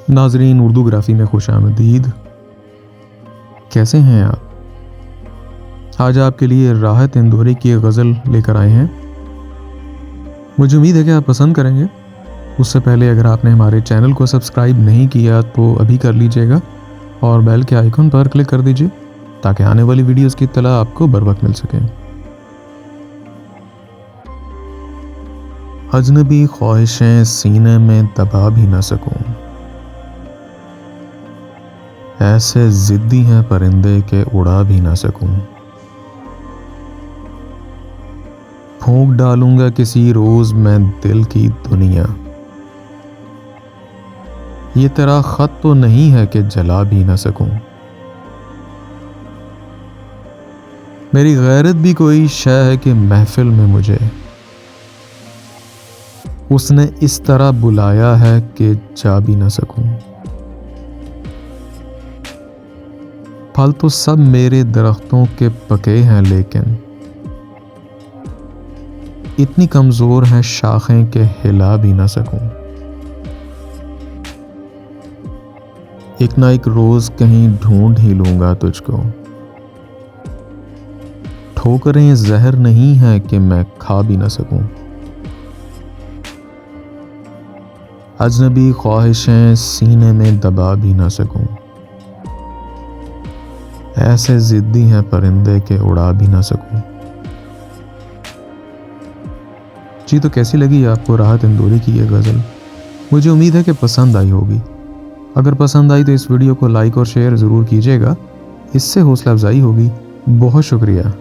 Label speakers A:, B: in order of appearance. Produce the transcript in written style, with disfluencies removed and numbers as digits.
A: नाजरीन, उर्दू ग्राफी में खुशामदीद। कैसे हैं आप? आज आपके लिए राहत इंदौरी की एक गज़ल लेकर आए हैं। मुझे उम्मीद है कि आप पसंद करेंगे। उससे पहले अगर आपने हमारे चैनल को सब्सक्राइब नहीं किया तो अभी कर लीजिएगा और बेल के आइकन पर क्लिक कर दीजिए ताकि आने वाली वीडियोस की इत्तला आपको बर वक्त मिल सके। अजनबी ख्वाहिशें सीने में दबा भी ना सकूं, ऐसे जिद्दी हैं परिंदे के उड़ा भी ना सकूं। फूंक डालूंगा किसी रोज मैं दिल की दुनिया, ये तेरा खत तो नहीं है कि जला भी ना सकूं। मेरी गैरत भी कोई शय है कि महफिल में मुझे उसने इस तरह बुलाया है कि जा भी ना सकूं। फल तो सब मेरे दरख्तों के पके हैं लेकिन इतनी कमजोर हैं शाखें के हिला भी ना सकूं। एक ना एक रोज कहीं ढूंढ ही लूंगा तुझको, ठोकरें जहर नहीं है कि मैं खा भी ना सकूं। अजनबी ख्वाहिशें सीने में दबा भी ना सकूं, ऐसे जिद्दी हैं परिंदे के उड़ा भी ना सकूं। जी, तो कैसी लगी आपको राहत इंदौरी की ये गज़ल? मुझे उम्मीद है कि पसंद आई होगी। अगर पसंद आई तो इस वीडियो को लाइक और शेयर ज़रूर कीजिएगा, इससे हौसला अफजाई होगी। बहुत शुक्रिया।